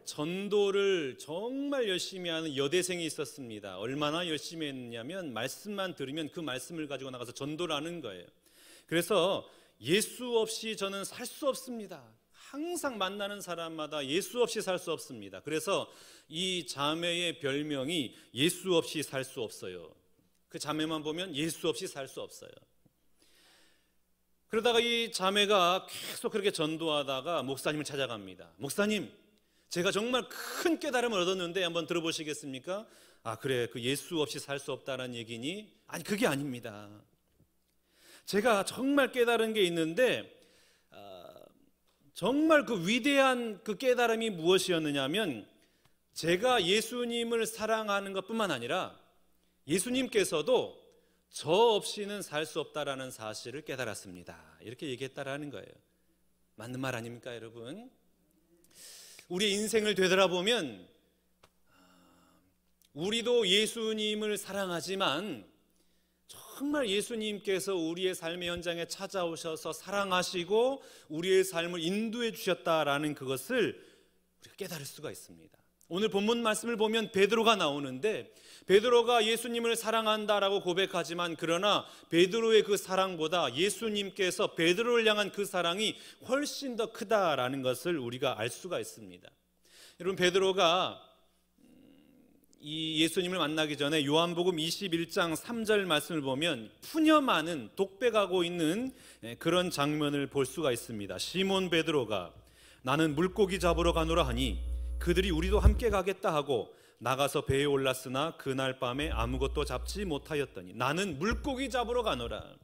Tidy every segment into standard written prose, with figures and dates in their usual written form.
전도를 정말 열심히 하는 여대생이 있었습니다. 얼마나 열심히 했냐면 말씀만 들으면 그 말씀을 가지고 나가서 전도를 하는 거예요. 그래서 예수 없이 저는 살 수 없습니다. 항상 만나는 사람마다 예수 없이 살 수 없습니다. 그래서 이 자매의 별명이 예수 없이 살 수 없어요. 그 자매만 보면 예수 없이 살 수 없어요. 그러다가 이 자매가 계속 그렇게 전도하다가 목사님을 찾아갑니다. 목사님, 제가 정말 큰 깨달음을 얻었는데 한번 들어보시겠습니까? 아, 그래, 그 예수 없이 살 수 없다는 얘기니? 아니, 그게 아닙니다. 제가 정말 깨달은 게 있는데 정말 그 위대한 그 깨달음이 무엇이었느냐면, 제가 예수님을 사랑하는 것뿐만 아니라 예수님께서도 저 없이는 살 수 없다라는 사실을 깨달았습니다. 이렇게 얘기했다라는 거예요. 맞는 말 아닙니까, 여러분? 우리의 인생을 되돌아보면 우리도 예수님을 사랑하지만 정말 예수님께서 우리의 삶의 현장에 찾아오셔서 사랑하시고 우리의 삶을 인도해 주셨다라는 그것을 우리가 깨달을 수가 있습니다. 오늘 본문 말씀을 보면 베드로가 나오는데, 베드로가 예수님을 사랑한다라고 고백하지만 그러나 베드로의 그 사랑보다 예수님께서 베드로를 향한 그 사랑이 훨씬 더 크다라는 것을 우리가 알 수가 있습니다. 여러분, 베드로가 이 예수님을 만나기 전에 요한복음 21장 3절 말씀을 보면 푸념하는, 독백하고 있는 그런 장면을 볼 수가 있습니다. 시몬 베드로가 나는 물고기 잡으러 가노라 하니 그들이 우리도 함께 가겠다 하고 나가서 배에 올랐으나 그날 밤에 아무것도 잡지 못하였더니 나는 물고기 잡으러 가노라.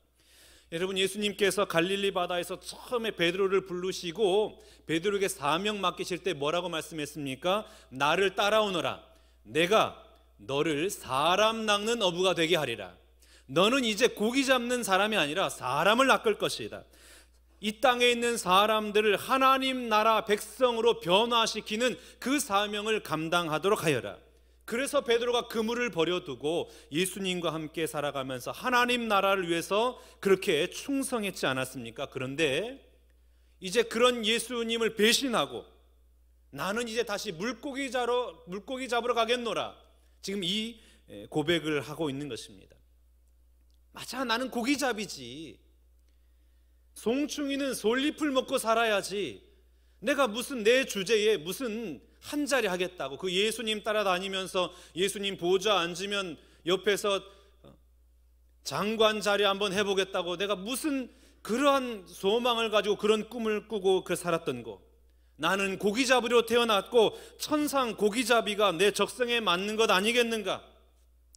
여러분, 예수님께서 갈릴리 바다에서 처음에 베드로를 부르시고 베드로에게 사명 맡기실 때 뭐라고 말씀했습니까? 나를 따라오너라. 내가 너를 사람 낚는 어부가 되게 하리라. 너는 이제 고기 잡는 사람이 아니라 사람을 낚을 것이다. 이 땅에 있는 사람들을 하나님 나라 백성으로 변화시키는 그 사명을 감당하도록 하여라. 그래서 베드로가 그물을 버려두고 예수님과 함께 살아가면서 하나님 나라를 위해서 그렇게 충성했지 않았습니까? 그런데 이제 그런 예수님을 배신하고 나는 이제 다시 물고기 잡으러 가겠노라. 지금 이 고백을 하고 있는 것입니다. 맞아, 나는 고기잡이지. 송충이는 솔잎을 먹고 살아야지. 내가 무슨 내 주제에 무슨 한 자리 하겠다고. 그 예수님 따라다니면서 예수님 보좌 앉으면 옆에서 장관 자리 한번 해보겠다고 내가 무슨 그러한 소망을 가지고 그런 꿈을 꾸고 그 살았던 거. 나는 고기잡이로 태어났고 천상 고기잡이가 내 적성에 맞는 것 아니겠는가?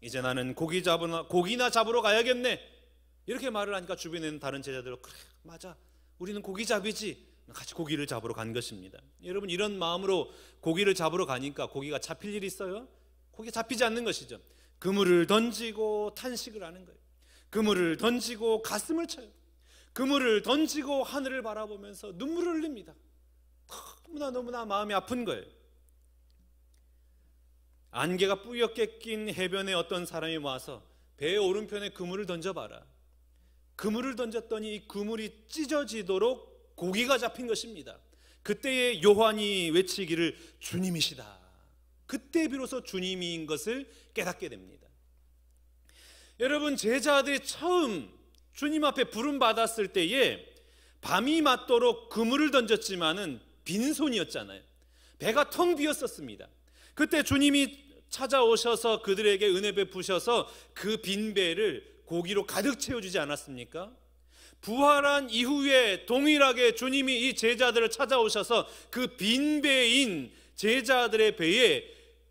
이제 나는 고기나 잡으러 가야겠네. 이렇게 말을 하니까 주변에 있는 다른 제자들은 그래, 맞아, 우리는 고기잡이지. 같이 고기를 잡으러 간 것입니다. 여러분, 이런 마음으로 고기를 잡으러 가니까 고기가 잡힐 일이 있어요? 고기가 잡히지 않는 것이죠. 그물을 던지고 탄식을 하는 거예요. 그물을 던지고 가슴을 쳐요. 그물을 던지고 하늘을 바라보면서 눈물을 흘립니다. 너무나 마음이 아픈 거예요. 안개가 뿌옇게 낀 해변에 어떤 사람이 와서 배의 오른편에 그물을 던져봐라. 그물을 던졌더니 이 그물이 찢어지도록 고기가 잡힌 것입니다. 그때에 요한이 외치기를 주님이시다. 그때 비로소 주님인 것을 깨닫게 됩니다. 여러분, 제자들이 처음 주님 앞에 부름 받았을 때에 밤이 맞도록 그물을 던졌지만은 빈손이었잖아요. 배가 텅 비었었습니다. 그때 주님이 찾아오셔서 그들에게 은혜 베푸셔서 그 빈 배를 고기로 가득 채워주지 않았습니까? 부활한 이후에 동일하게 주님이 이 제자들을 찾아오셔서 그 빈 배인 제자들의 배에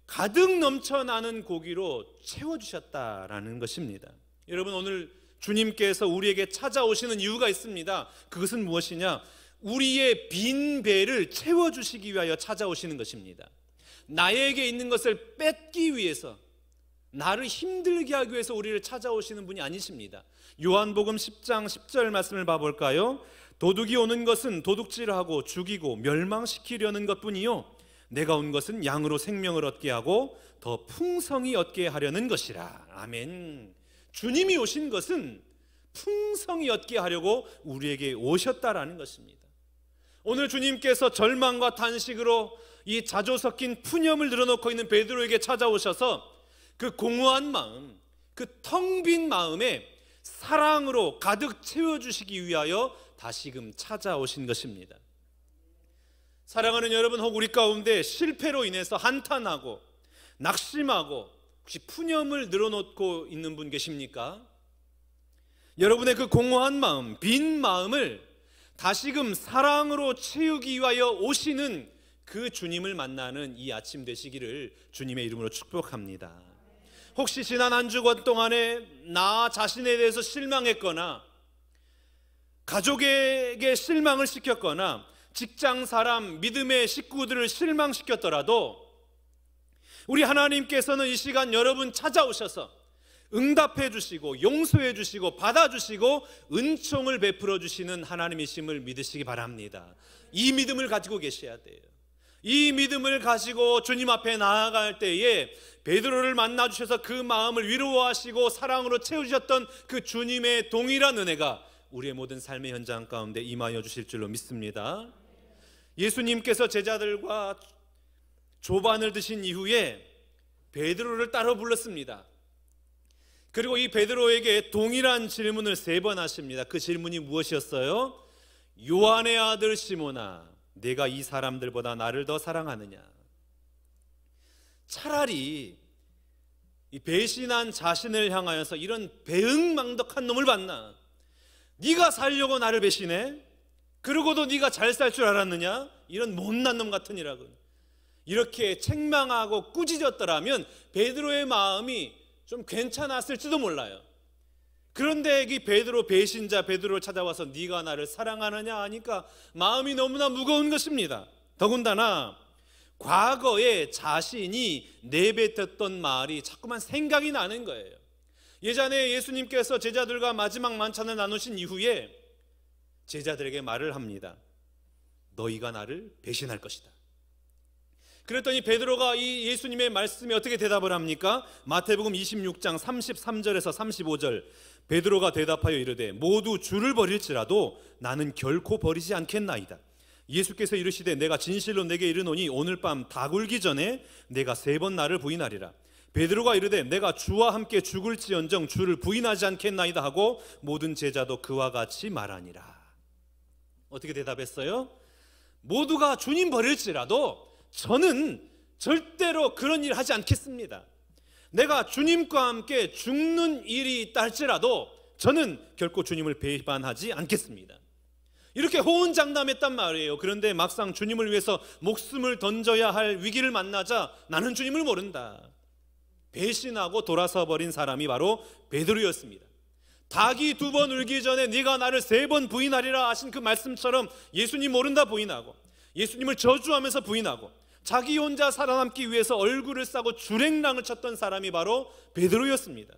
가득 넘쳐나는 고기로 채워주셨다라는 것입니다. 여러분, 오늘 주님께서 우리에게 찾아오시는 이유가 있습니다. 그것은 무엇이냐? 우리의 빈 배를 채워주시기 위하여 찾아오시는 것입니다. 나에게 있는 것을 뺏기 위해서, 나를 힘들게 하기 위해서 우리를 찾아오시는 분이 아니십니다. 요한복음 10장 10절 말씀을 봐볼까요? 도둑이 오는 것은 도둑질하고 죽이고 멸망시키려는 것뿐이요 내가 온 것은 양으로 생명을 얻게 하고 더 풍성히 얻게 하려는 것이라. 아멘. 주님이 오신 것은 풍성히 얻게 하려고 우리에게 오셨다라는 것입니다. 오늘 주님께서 절망과 탄식으로 이 자조 섞인 푸념을 늘어놓고 있는 베드로에게 찾아오셔서 그 공허한 마음, 그 텅 빈 마음에 사랑으로 가득 채워주시기 위하여 다시금 찾아오신 것입니다. 사랑하는 여러분, 혹 우리 가운데 실패로 인해서 한탄하고 낙심하고 혹시 푸념을 늘어놓고 있는 분 계십니까? 여러분의 그 공허한 마음, 빈 마음을 다시금 사랑으로 채우기 위하여 오시는 그 주님을 만나는 이 아침 되시기를 주님의 이름으로 축복합니다. 혹시 지난 한 주간 동안에 나 자신에 대해서 실망했거나 가족에게 실망을 시켰거나 직장 사람, 믿음의 식구들을 실망시켰더라도 우리 하나님께서는 이 시간 여러분 찾아오셔서 응답해 주시고 용서해 주시고 받아주시고 은총을 베풀어 주시는 하나님이심을 믿으시기 바랍니다. 이 믿음을 가지고 계셔야 돼요. 이 믿음을 가지고 주님 앞에 나아갈 때에 베드로를 만나 주셔서 그 마음을 위로하시고 사랑으로 채우셨던 그 주님의 동일한 은혜가 우리의 모든 삶의 현장 가운데 임하여 주실 줄로 믿습니다. 예수님께서 제자들과 조반을 드신 이후에 베드로를 따로 불렀습니다. 그리고 이 베드로에게 동일한 질문을 3번 하십니다. 그 질문이 무엇이었어요? 요한의 아들 시몬아, 내가 이 사람들보다 나를 더 사랑하느냐? 차라리 이 배신한 자신을 향하여서 이런 배은망덕한 놈을 봤나? 네가 살려고 나를 배신해? 그러고도 네가 잘 살 줄 알았느냐? 이런 못난 놈 같으니라고. 이렇게 책망하고 꾸짖었더라면 베드로의 마음이 좀 괜찮았을지도 몰라요. 그런데 이 베드로 배신자 베드로를 찾아와서 네가 나를 사랑하느냐 하니까 마음이 너무나 무거운 것입니다. 더군다나 과거에 자신이 내뱉었던 말이 자꾸만 생각이 나는 거예요. 예전에 예수님께서 제자들과 마지막 만찬을 나누신 이후에 제자들에게 말을 합니다. 너희가 나를 배신할 것이다. 그랬더니 베드로가 이 예수님의 말씀에 어떻게 대답을 합니까? 마태복음 26장 33절에서 35절. 베드로가 대답하여 이르되 모두 주를 버릴지라도 나는 결코 버리지 않겠나이다. 예수께서 이르시되 내가 진실로 내게 이르노니 오늘 밤 다 굴기 전에 내가 3번 나를 부인하리라. 베드로가 이르되 내가 주와 함께 죽을지언정 주를 부인하지 않겠나이다 하고 모든 제자도 그와 같이 말하니라. 어떻게 대답했어요? 모두가 주님 버릴지라도 저는 절대로 그런 일 하지 않겠습니다. 내가 주님과 함께 죽는 일이 있다 할지라도 저는 결코 주님을 배반하지 않겠습니다. 이렇게 호언장담했단 말이에요. 그런데 막상 주님을 위해서 목숨을 던져야 할 위기를 만나자 나는 주님을 모른다. 배신하고 돌아서 버린 사람이 바로 베드로였습니다. 닭이 2번 울기 전에 네가 나를 3번 부인하리라 하신 그 말씀처럼 예수님 모른다 부인하고 예수님을 저주하면서 부인하고 자기 혼자 살아남기 위해서 얼굴을 싸고 주랭랑을 쳤던 사람이 바로 베드로였습니다.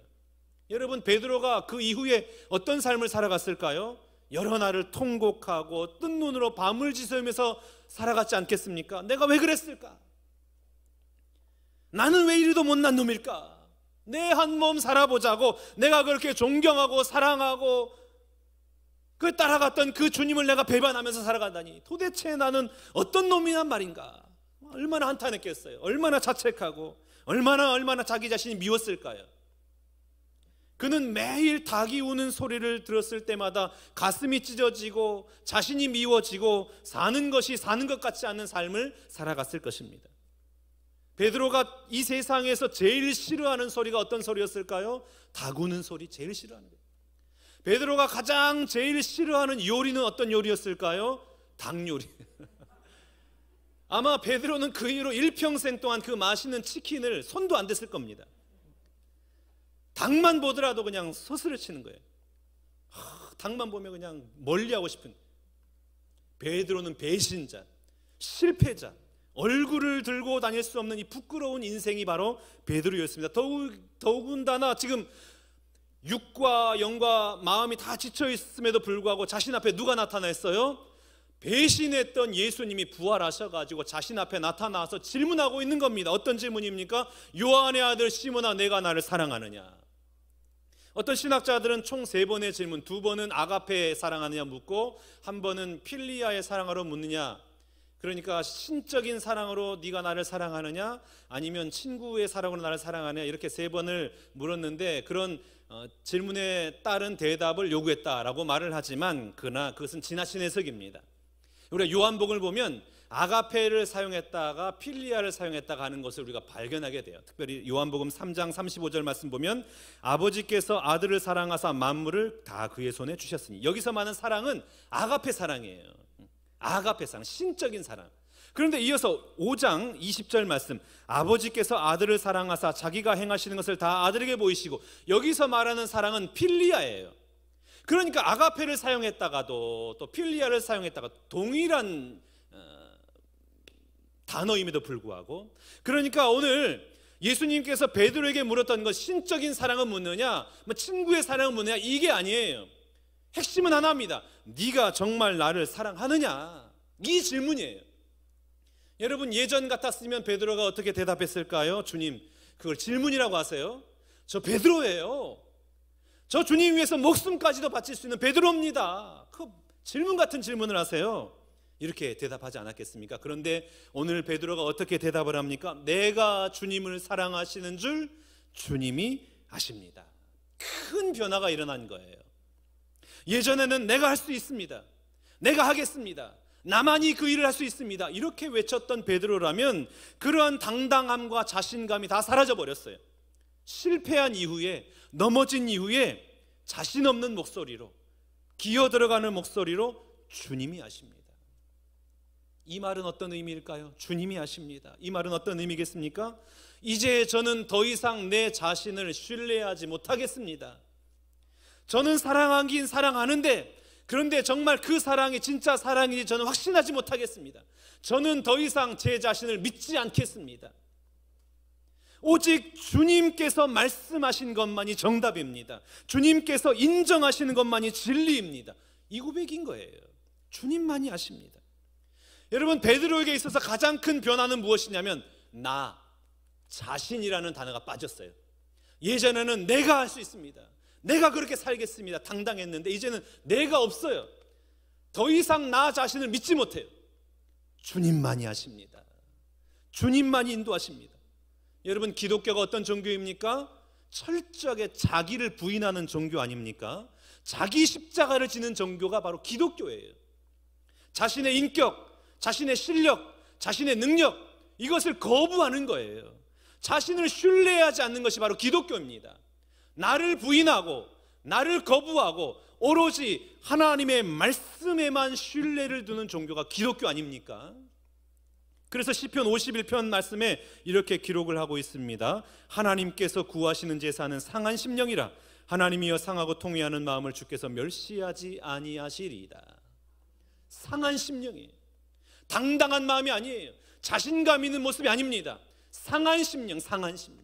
여러분, 베드로가 그 이후에 어떤 삶을 살아갔을까요? 여러 날을 통곡하고 뜬 눈으로 밤을 지새우면서 살아갔지 않겠습니까? 내가 왜 그랬을까? 나는 왜 이리도 못난 놈일까? 내 한 몸 살아보자고 내가 그렇게 존경하고 사랑하고 그 따라갔던 그 주님을 내가 배반하면서 살아가다니 도대체 나는 어떤 놈이란 말인가? 얼마나 한탄했겠어요. 얼마나 자책하고 얼마나 자기 자신이 미웠을까요? 그는 매일 닭이 우는 소리를 들었을 때마다 가슴이 찢어지고 자신이 미워지고 사는 것이 사는 것 같지 않은 삶을 살아갔을 것입니다. 베드로가 이 세상에서 제일 싫어하는 소리가 어떤 소리였을까요? 닭 우는 소리 제일 싫어하는 거예요. 베드로가 가장 제일 싫어하는 요리는 어떤 요리였을까요? 닭 요리. 아마 베드로는 그 이후로 일평생 동안 그 맛있는 치킨을 손도 안 댔을 겁니다. 닭만 보더라도 그냥 서스를 치는 거예요. 닭만 보면 그냥 멀리하고 싶은. 베드로는 배신자, 실패자, 얼굴을 들고 다닐 수 없는 이 부끄러운 인생이 바로 베드로였습니다. 더군다나 지금 육과 영과 마음이 다 지쳐 있음에도 불구하고 자신 앞에 누가 나타났어요? 배신했던 예수님이 부활하셔가지고 자신 앞에 나타나서 질문하고 있는 겁니다. 어떤 질문입니까? 요한의 아들 시몬아, 내가 나를 사랑하느냐? 어떤 신학자들은 총 3번의 질문, 2번은 아가페 사랑하느냐 묻고 1번은 필리아의 사랑하러 묻느냐, 그러니까 신적인 사랑으로 네가 나를 사랑하느냐 아니면 친구의 사랑으로 나를 사랑하느냐 이렇게 3번을 물었는데 그런 질문에 따른 대답을 요구했다라고 말을 하지만 그러나 그것은 지나친 해석입니다. 우리가 요한복음을 보면 아가페를 사용했다가 필리아를 사용했다가 하는 것을 우리가 발견하게 돼요. 특별히 요한복음 3장 35절 말씀 보면 아버지께서 아들을 사랑하사 만물을 다 그의 손에 주셨으니, 여기서 말하는 사랑은 아가페 사랑이에요. 아가페 사랑, 신적인 사랑. 그런데 이어서 5장 20절 말씀, 아버지께서 아들을 사랑하사 자기가 행하시는 것을 다 아들에게 보이시고, 여기서 말하는 사랑은 필리아예요. 그러니까 아가페를 사용했다가도 또 필리아를 사용했다가 동일한 단어임에도 불구하고, 그러니까 오늘 예수님께서 베드로에게 물었던 것, 신적인 사랑은 묻느냐 뭐 친구의 사랑은 묻느냐, 이게 아니에요. 핵심은 하나입니다. 네가 정말 나를 사랑하느냐, 이 질문이에요. 여러분, 예전 같았으면 베드로가 어떻게 대답했을까요? 주님, 그걸 질문이라고 하세요? 저 베드로예요. 저 주님 위해서 목숨까지도 바칠 수 있는 베드로입니다. 그 질문 같은 질문을 하세요. 이렇게 대답하지 않았겠습니까? 그런데 오늘 베드로가 어떻게 대답을 합니까? 내가 주님을 사랑하시는 줄 주님이 아십니다. 큰 변화가 일어난 거예요. 예전에는 내가 할 수 있습니다, 내가 하겠습니다, 나만이 그 일을 할 수 있습니다, 이렇게 외쳤던 베드로라면 그러한 당당함과 자신감이 다 사라져 버렸어요. 실패한 이후에, 넘어진 이후에 자신 없는 목소리로, 기어 들어가는 목소리로 주님이 아십니다. 이 말은 어떤 의미일까요? 주님이 아십니다. 이 말은 어떤 의미겠습니까? 이제 저는 더 이상 내 자신을 신뢰하지 못하겠습니다. 저는 사랑하긴 사랑하는데, 그런데 정말 그 사랑이 진짜 사랑인지 저는 확신하지 못하겠습니다. 저는 더 이상 제 자신을 믿지 않겠습니다. 오직 주님께서 말씀하신 것만이 정답입니다. 주님께서 인정하시는 것만이 진리입니다. 이 고백인 거예요. 주님만이 아십니다. 여러분, 베드로에게 있어서 가장 큰 변화는 무엇이냐면 나 자신이라는 단어가 빠졌어요. 예전에는 내가 할 수 있습니다, 내가 그렇게 살겠습니다, 당당했는데 이제는 내가 없어요. 더 이상 나 자신을 믿지 못해요. 주님만이 하십니다. 주님만이 인도하십니다. 여러분, 기독교가 어떤 종교입니까? 철저하게 자기를 부인하는 종교 아닙니까? 자기 십자가를 지는 종교가 바로 기독교예요. 자신의 인격, 자신의 실력, 자신의 능력, 이것을 거부하는 거예요. 자신을 신뢰하지 않는 것이 바로 기독교입니다. 나를 부인하고 나를 거부하고 오로지 하나님의 말씀에만 신뢰를 두는 종교가 기독교 아닙니까? 그래서 시편 51편 말씀에 이렇게 기록을 하고 있습니다. 하나님께서 구하시는 제사는 상한 심령이라, 하나님이여 상하고 통회하는 마음을 주께서 멸시하지 아니하시리이다. 상한 심령이에요. 당당한 마음이 아니에요. 자신감 있는 모습이 아닙니다. 상한 심령, 상한 심령.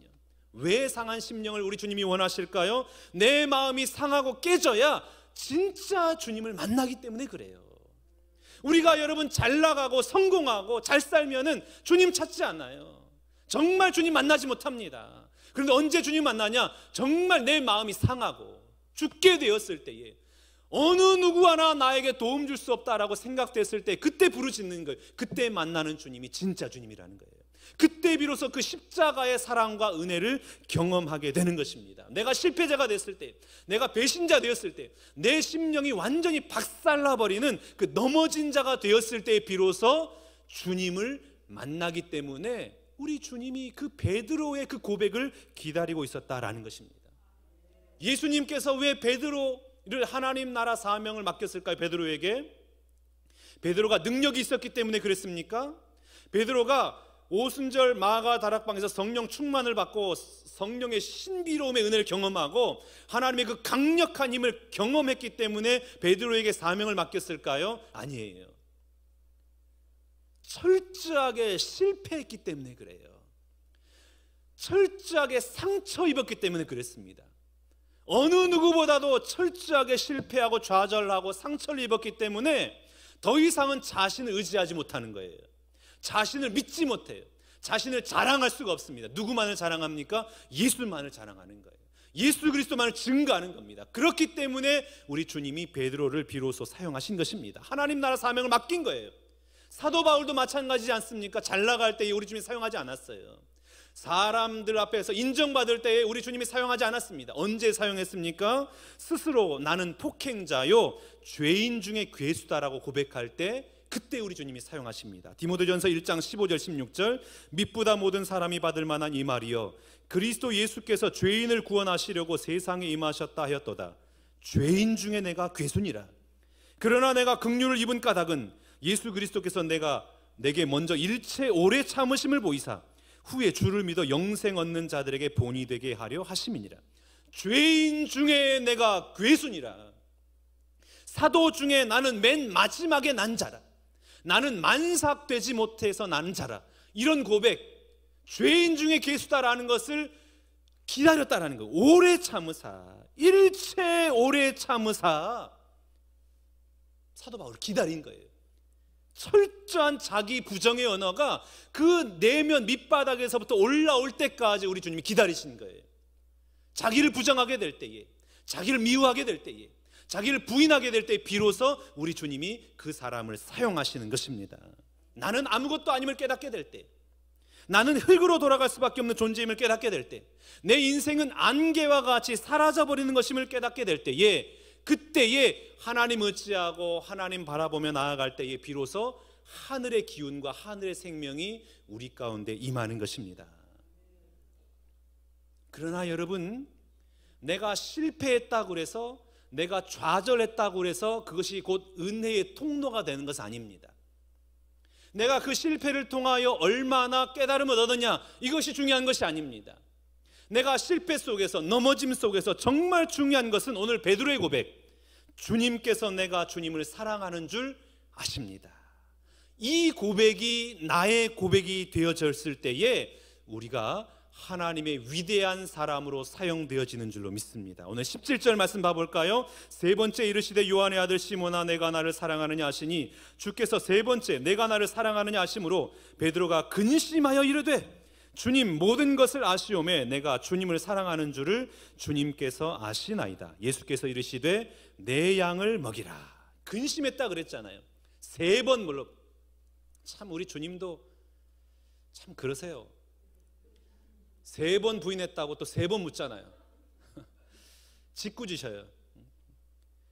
왜 상한 심령을 우리 주님이 원하실까요? 내 마음이 상하고 깨져야 진짜 주님을 만나기 때문에 그래요. 우리가 여러분 잘 나가고 성공하고 잘 살면은 주님 찾지 않아요. 정말 주님 만나지 못합니다. 그런데 언제 주님 만나냐? 정말 내 마음이 상하고 죽게 되었을 때에, 어느 누구 하나 나에게 도움 줄 수 없다라고 생각됐을 때, 그때 부르짖는 거예요. 그때 만나는 주님이 진짜 주님이라는 거예요. 그때 비로소 그 십자가의 사랑과 은혜를 경험하게 되는 것입니다. 내가 실패자가 됐을 때, 내가 배신자 되었을 때, 내 심령이 완전히 박살나버리는 그 넘어진 자가 되었을 때 비로소 주님을 만나기 때문에 우리 주님이 그 베드로의 그 고백을 기다리고 있었다라는 것입니다. 예수님께서 왜 베드로를 하나님 나라 사명을 맡겼을까요? 베드로에게. 베드로가 능력이 있었기 때문에 그랬습니까? 베드로가 오순절 마가 다락방에서 성령 충만을 받고 성령의 신비로움의 은혜를 경험하고 하나님의 그 강력한 힘을 경험했기 때문에 베드로에게 사명을 맡겼을까요? 아니에요. 철저하게 실패했기 때문에 그래요. 철저하게 상처 입었기 때문에 그랬습니다. 어느 누구보다도 철저하게 실패하고 좌절하고 상처를 입었기 때문에 더 이상은 자신을 의지하지 못하는 거예요. 자신을 믿지 못해요. 자신을 자랑할 수가 없습니다. 누구만을 자랑합니까? 예수만을 자랑하는 거예요. 예수 그리스도만을 증거하는 겁니다. 그렇기 때문에 우리 주님이 베드로를 비로소 사용하신 것입니다. 하나님 나라 사명을 맡긴 거예요. 사도 바울도 마찬가지지 않습니까? 잘 나갈 때에 우리 주님이 사용하지 않았어요. 사람들 앞에서 인정받을 때에 우리 주님이 사용하지 않았습니다. 언제 사용했습니까? 스스로 나는 폭행자요 죄인 중에 괴수다라고 고백할 때 그때 우리 주님이 사용하십니다. 디모데전서 1장 15절 16절 미쁘다 모든 사람이 받을 만한 이 말이여 그리스도 예수께서 죄인을 구원하시려고 세상에 임하셨다 하였도다. 죄인 중에 내가 괴수니라. 그러나 내가 긍휼을 입은 까닭은 예수 그리스도께서 내게 먼저 일체 오래 참으심을 보이사 후에 주를 믿어 영생 얻는 자들에게 본이 되게 하려 하심이니라. 죄인 중에 내가 괴수니라. 사도 중에 나는 맨 마지막에 난 자라. 나는 만삭되지 못해서 난 자라. 이런 고백, 죄인 중에 괴수다라는 것을 기다렸다라는 거. 오래 참으사, 일체 오래 참으사 사도 바울을 기다린 거예요. 철저한 자기 부정의 언어가 그 내면 밑바닥에서부터 올라올 때까지 우리 주님이 기다리신 거예요. 자기를 부정하게 될 때에, 자기를 미워하게 될 때에, 자기를 부인하게 될 때에 비로소 우리 주님이 그 사람을 사용하시는 것입니다. 나는 아무것도 아님을 깨닫게 될 때, 나는 흙으로 돌아갈 수밖에 없는 존재임을 깨닫게 될 때, 내 인생은 안개와 같이 사라져버리는 것임을 깨닫게 될 때에, 그때에 하나님 의지하고 하나님 바라보며 나아갈 때에 비로소 하늘의 기운과 하늘의 생명이 우리 가운데 임하는 것입니다. 그러나 여러분, 내가 실패했다고 해서, 내가 좌절했다고 해서 그것이 곧 은혜의 통로가 되는 것은 아닙니다. 내가 그 실패를 통하여 얼마나 깨달음을 얻었냐, 이것이 중요한 것이 아닙니다. 내가 실패 속에서, 넘어짐 속에서 정말 중요한 것은 오늘 베드로의 고백, 주님께서 내가 주님을 사랑하는 줄 아십니다. 이 고백이 나의 고백이 되어졌을 때에 우리가 하나님의 위대한 사람으로 사용되어지는 줄로 믿습니다. 오늘 17절 말씀 봐볼까요? 세 번째 이르시되 요한의 아들 시몬아 내가 나를 사랑하느냐 하시니 주께서 세 번째 내가 나를 사랑하느냐 하심으로 베드로가 근심하여 이르되 주님 모든 것을 아시오매 내가 주님을 사랑하는 줄을 주님께서 아시나이다. 예수께서 이르시되 내 양을 먹이라. 근심했다 그랬잖아요. 세 번 물론 참 우리 주님도 참 그러세요. 세 번 부인했다고 또 세 번 묻잖아요. 짓궂으셔요.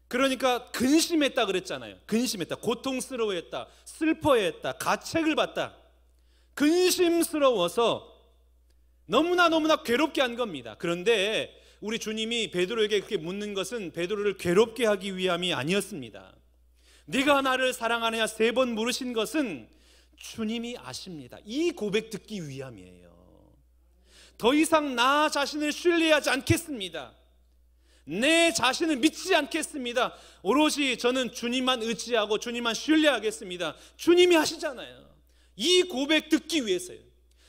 그러니까 근심했다 그랬잖아요. 근심했다, 고통스러워했다, 슬퍼했다, 가책을 받다. 근심스러워서 너무나 괴롭게 한 겁니다. 그런데 우리 주님이 베드로에게 그렇게 묻는 것은 베드로를 괴롭게 하기 위함이 아니었습니다. 네가 나를 사랑하느냐 세 번 물으신 것은 주님이 아십니다. 이 고백 듣기 위함이에요. 더 이상 나 자신을 신뢰하지 않겠습니다. 내 자신을 믿지 않겠습니다. 오롯이 저는 주님만 의지하고 주님만 신뢰하겠습니다. 주님이 하시잖아요. 이 고백 듣기 위해서요.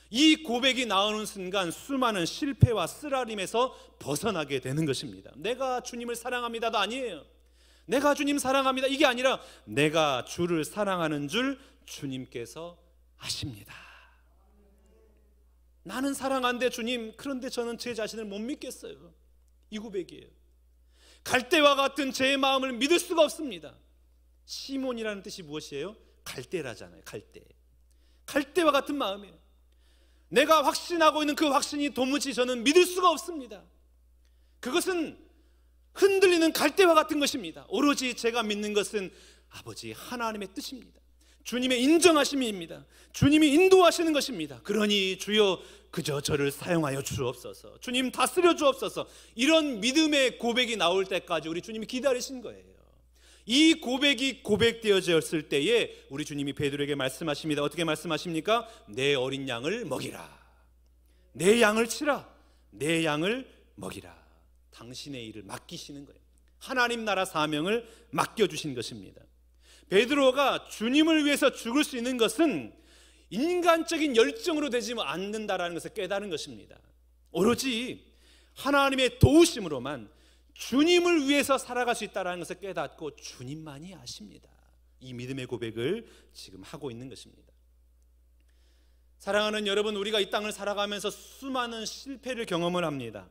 이 고백이 나오는 순간 수많은 실패와 쓰라림에서 벗어나게 되는 것입니다. 내가 주님을 사랑합니다도 아니에요. 내가 주님 사랑합니다 이게 아니라 내가 주를 사랑하는 줄 주님께서 아십니다. 나는 사랑한데 주님, 그런데 저는 제 자신을 못 믿겠어요. 이 고백이에요. 갈대와 같은 제 마음을 믿을 수가 없습니다. 시몬이라는 뜻이 무엇이에요? 갈대라잖아요. 갈대와 같은 마음이에요. 내가 확신하고 있는 그 확신이 도무지 저는 믿을 수가 없습니다. 그것은 흔들리는 갈대와 같은 것입니다. 오로지 제가 믿는 것은 아버지 하나님의 뜻입니다. 주님의 인정하심입니다. 주님이 인도하시는 것입니다. 그러니 주여 그저 저를 사용하여 주옵소서. 주님 다스려 주옵소서. 이런 믿음의 고백이 나올 때까지 우리 주님이 기다리신 거예요. 이 고백이 고백되어졌을 때에 우리 주님이 베드로에게 말씀하십니다. 어떻게 말씀하십니까? 내 어린 양을 먹이라. 내 양을 치라. 내 양을 먹이라. 당신의 일을 맡기시는 거예요. 하나님 나라 사명을 맡겨주신 것입니다. 베드로가 주님을 위해서 죽을 수 있는 것은 인간적인 열정으로 되지 않는다라는 것을 깨달은 것입니다. 오로지 하나님의 도우심으로만 주님을 위해서 살아갈 수 있다는 것을 깨닫고 주님만이 아십니다. 이 믿음의 고백을 지금 하고 있는 것입니다. 사랑하는 여러분, 우리가 이 땅을 살아가면서 수많은 실패를 경험을 합니다.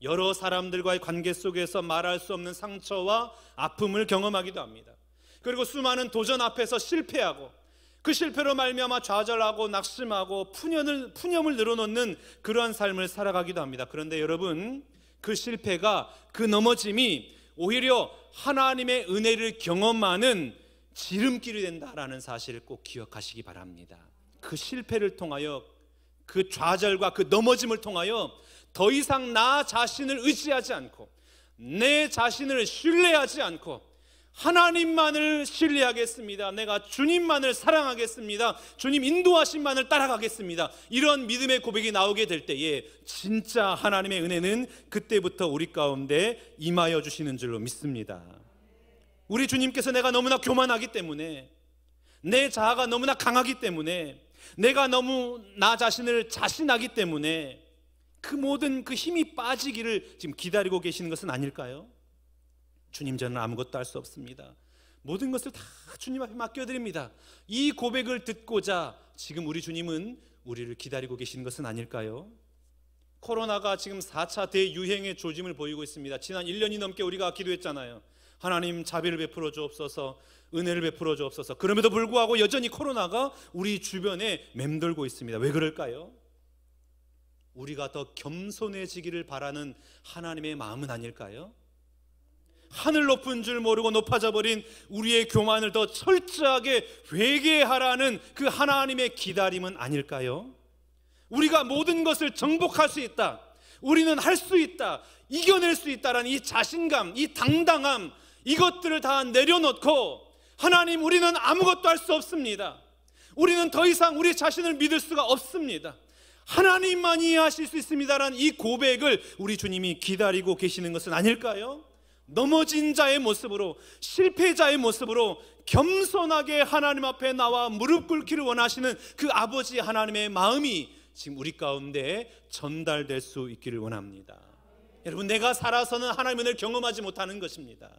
여러 사람들과의 관계 속에서 말할 수 없는 상처와 아픔을 경험하기도 합니다. 그리고 수많은 도전 앞에서 실패하고 그 실패로 말미암아 좌절하고 낙심하고 푸념을 늘어놓는 그러한 삶을 살아가기도 합니다. 그런데 여러분, 그 실패가, 그 넘어짐이 오히려 하나님의 은혜를 경험하는 지름길이 된다라는 사실을 꼭 기억하시기 바랍니다. 그 실패를 통하여, 그 좌절과 그 넘어짐을 통하여 더 이상 나 자신을 의지하지 않고 내 자신을 신뢰하지 않고 하나님만을 신뢰하겠습니다. 내가 주님만을 사랑하겠습니다. 주님 인도하심만을 따라가겠습니다. 이런 믿음의 고백이 나오게 될 때에 진짜 하나님의 은혜는 그때부터 우리 가운데 임하여 주시는 줄로 믿습니다. 우리 주님께서 내가 너무나 교만하기 때문에, 내 자아가 너무나 강하기 때문에, 내가 너무 나 자신을 자신하기 때문에 그 모든 그 힘이 빠지기를 지금 기다리고 계시는 것은 아닐까요? 주님, 저는 아무것도 할 수 없습니다. 모든 것을 다 주님 앞에 맡겨드립니다. 이 고백을 듣고자 지금 우리 주님은 우리를 기다리고 계시는 것은 아닐까요? 코로나가 지금 4차 대유행의 조짐을 보이고 있습니다. 지난 1년이 넘게 우리가 기도했잖아요. 하나님 자비를 베풀어 주옵소서, 은혜를 베풀어 주옵소서. 그럼에도 불구하고 여전히 코로나가 우리 주변에 맴돌고 있습니다. 왜 그럴까요? 우리가 더 겸손해지기를 바라는 하나님의 마음은 아닐까요? 하늘 높은 줄 모르고 높아져 버린 우리의 교만을 더 철저하게 회개하라는 그 하나님의 기다림은 아닐까요? 우리가 모든 것을 정복할 수 있다, 우리는 할 수 있다, 이겨낼 수 있다라는 이 자신감, 이 당당함, 이것들을 다 내려놓고 하나님, 우리는 아무것도 할 수 없습니다. 우리는 더 이상 우리 자신을 믿을 수가 없습니다. 하나님만이 하실 수 있습니다라는 이 고백을 우리 주님이 기다리고 계시는 것은 아닐까요? 넘어진 자의 모습으로, 실패자의 모습으로 겸손하게 하나님 앞에 나와 무릎 꿇기를 원하시는 그 아버지 하나님의 마음이 지금 우리 가운데 전달될 수 있기를 원합니다. 여러분, 내가 살아서는 하나님의 은혜를 경험하지 못하는 것입니다.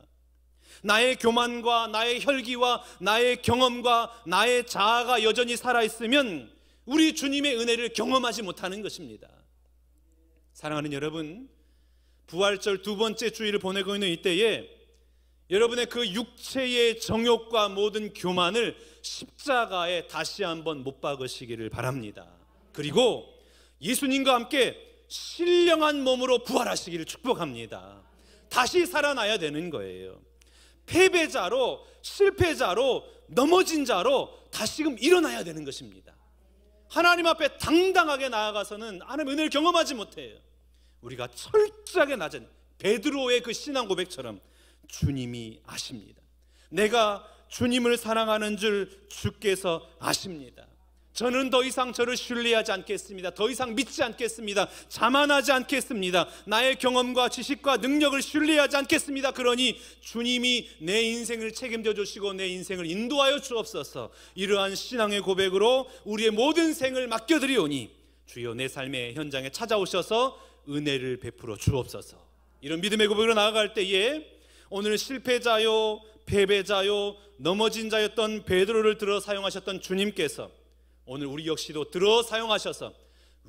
나의 교만과 나의 혈기와 나의 경험과 나의 자아가 여전히 살아있으면 우리 주님의 은혜를 경험하지 못하는 것입니다. 사랑하는 여러분, 부활절 두 번째 주일을 보내고 있는 이때에 여러분의 그 육체의 정욕과 모든 교만을 십자가에 다시 한번 못 박으시기를 바랍니다. 그리고 예수님과 함께 신령한 몸으로 부활하시기를 축복합니다. 다시 살아나야 되는 거예요. 패배자로, 실패자로, 넘어진 자로 다시금 일어나야 되는 것입니다. 하나님 앞에 당당하게 나아가서는 하나님의 은혜를 경험하지 못해요. 우리가 철저하게 낮은 베드로의 그 신앙 고백처럼 주님이 아십니다. 내가 주님을 사랑하는 줄 주께서 아십니다. 저는 더 이상 저를 신뢰하지 않겠습니다. 더 이상 믿지 않겠습니다. 자만하지 않겠습니다. 나의 경험과 지식과 능력을 신뢰하지 않겠습니다. 그러니 주님이 내 인생을 책임져 주시고 내 인생을 인도하여 주옵소서. 이러한 신앙의 고백으로 우리의 모든 생을 맡겨드리오니 주여 내 삶의 현장에 찾아오셔서 은혜를 베풀어 주옵소서. 이런 믿음의 고백으로 나아갈 때에 오늘 실패자요, 패배자요, 넘어진 자였던 베드로를 들어 사용하셨던 주님께서 오늘 우리 역시도 들어 사용하셔서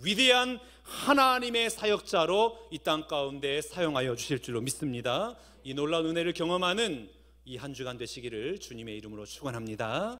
위대한 하나님의 사역자로 이 땅 가운데 사용하여 주실 줄로 믿습니다. 이 놀라운 은혜를 경험하는 이 한 주간 되시기를 주님의 이름으로 축원합니다.